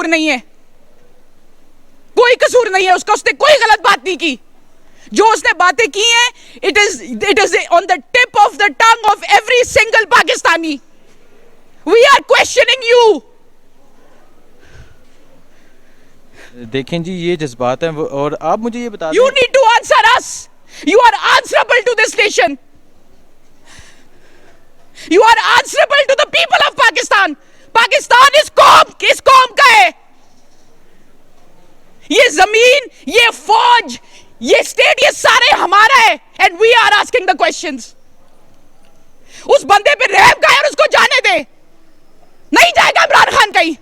कसूर नहीं है, कोई कसूर नहीं है उसका, उसने कोई गलत बात नहीं की। जो उसने बातें की हैं, it is on the tip of the tongue of every single Pakistani. We are questioning you. देखें जी, ये जज्बात हैं और आप मुझे ये बता दें, you need to answer us, you are answerable to this nation, you are answerable to the people of Pakistan. Pakistan इस कौम का है। ये जमीन, ये फौज, ये स्टेट, ये सारे हमारा है, and we are asking the questions. उस बंदे पे रहम का है और उसको जाने दे, नहीं जाएगा इमरान खान कहीं,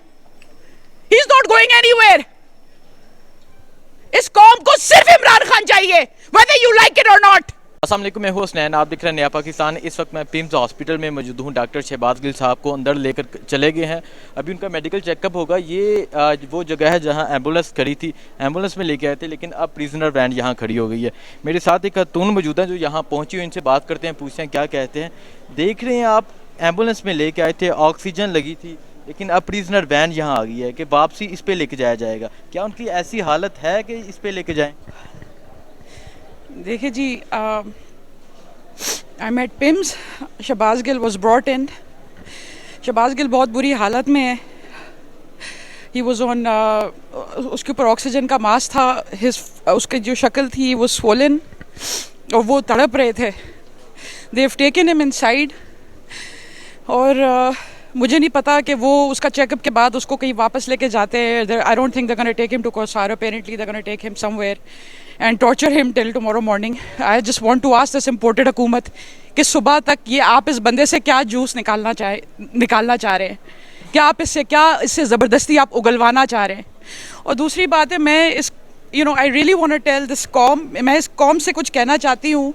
he is not going anywhere. इस कौम को सिर्फ इमरान खान चाहिए, whether you like it or not। अस्सलाम वालेकुम, मैं हूं हसनैन, आप दिख रहे हैं नया पाकिस्तान। इस वक्त मैं पिम्स हॉस्पिटल में मौजूद हूं। डॉक्टर शहबाज गिल साहब को अंदर लेकर चले गए हैं, अभी उनका मेडिकल चेकअप होगा। ये वो जगह है जहां एम्बुलेंस खड़ी थी, एम्बुलेंस में लेके आए थे, लेकिन अब प्रिजनर वैन यहां खड़ी हो गई है। मेरे साथ एक खातून मौजूद है जो यहाँ पहुँची हुई, इनसे बात करते हैं, पूछते हैं क्या कहते हैं। देख रहे हैं आप, एम्बुलेंस में लेके आए थे, ऑक्सीजन लगी थी, लेकिन अब प्रिजनर वैन यहाँ आ गई है कि वापसी इस पे लेके जाया जाएगा। क्या उनकी ऐसी हालत है कि इस पे लेके जाएं? देखिए जी, I met PIMS, Shahbaz Gill was brought in. Shahbaz Gill बहुत बुरी हालत में है। ही वॉज ऑन, उसके ऊपर ऑक्सीजन का मास्क था, उसकी जो शक्ल थी वो स्वोलन और वो तड़प रहे थे। They have taken him inside और मुझे नहीं पता कि वो उसका चेकअप के बाद उसको कहीं वापस लेके जाते हैं। I don't think they gonna take him to Kohsar, apparently they gonna take him somewhere and torture him till tomorrow morning. I just want to ask this imported हुकूमत कि सुबह तक ये आप इस बंदे से क्या जूस निकालना चाह रहे हैं, क्या आप इससे ज़बरदस्ती आप उगलवाना चाह रहे हैं। और दूसरी बात है, मैं इस I really want to tell this कौम, मैं इस कौम से कुछ कहना चाहती हूँ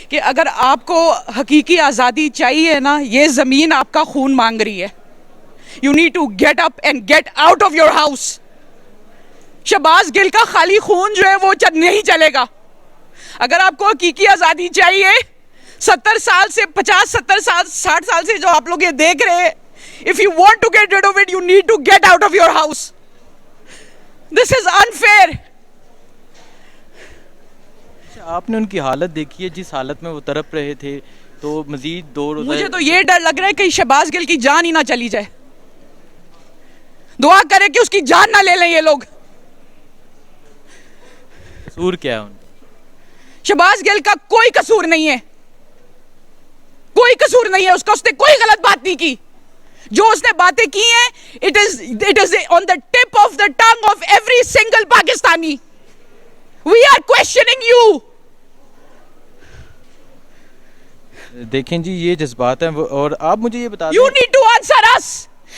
कि अगर आपको हकीकी आज़ादी चाहिए ना, ये ज़मीन आपका खून मांग रही है। You need to get up and get out of your house. Shahbaz Gill का खाली खून जो है वो नहीं चलेगा। अगर आपको हकीकी आज़ादी चाहिए, 70 साल से 50, 70 साल, 60 साल से जो आप लोग ये देख रहे हैं, if you want to get rid of it, you need to get out of your house. This is unfair. आपने उनकी हालत देखी है, जिस हालत में वो तड़प रहे थे, तो मजीद 2 रोज़ मुझे तो ये डर लग रहा है कि शहबाज गिल की जान ही ना चली जाए। दुआ करें कि उसकी जान ना ले लें ये लोग। कसूर क्या है उनका? शहबाज गिल का कोई कसूर नहीं है, कोई कसूर नहीं है उसका, उसने कोई गलत बात नहीं की। जो उसने बातें की हैं, it is on the tip of the tongue of every single Pakistani. We are questioning you. देखें जी, ये जज्बात हैं और आप मुझे ये बता दें, you need to answer us,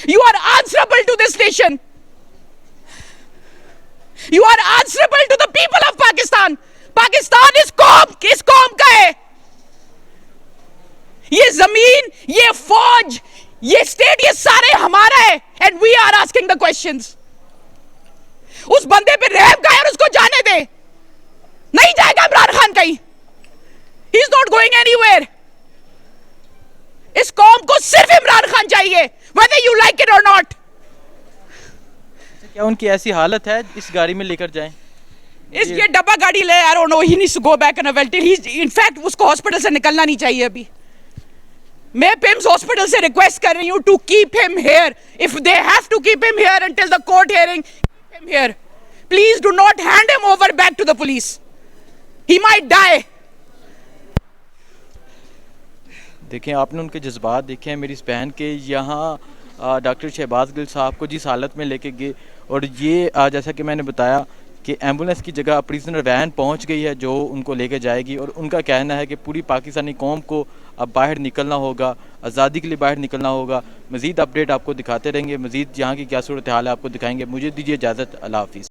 you are answerable to this nation, you are answerable to the people of Pakistan. Pakistan इस कौम का है। ये जमीन, ये फौज, ये स्टेट, ये सारे हमारा है, and we are asking the questions. उस बंदे पे रहम का है और उसको जाने दे, नहीं जाएगा इमरान खान कहीं, he is not going anywhere. इस कौम को सिर्फ इमरान खान चाहिए, whether you like it or not। क्या उनकी ऐसी हालत है इस गाड़ी में लेकर जाएं? ये डब्बा गाड़ी ले, I don't know, he needs to go back in a well till he's, in fact उसको हॉस्पिटल से निकलना नहीं चाहिए अभी। मैं पिम्स हॉस्पिटल से रिक्वेस्ट कर रही हूँ to keep him here, if they have to keep him here until the court hearing, keep him here, please do not hand him over back to the police, he might die। देखें, आपने उनके जज्बात देखे हैं। मेरी इस बहन के यहाँ डॉक्टर शहबाज गिल साहब को जिस हालत में लेके गए, और ये जैसा कि मैंने बताया कि एम्बुलेंस की जगह प्रिजनर वैन पहुंच गई है जो उनको लेके जाएगी। और उनका कहना है कि पूरी पाकिस्तानी कौम को अब बाहर निकलना होगा, आज़ादी के लिए बाहर निकलना होगा। मज़ीद अपडेट आपको दिखाते रहेंगे, मज़ीद यहाँ की क्या सूरत हाल है आपको दिखाएंगे। मुझे दीजिए इजाज़त, अल्लाह हाफिज़।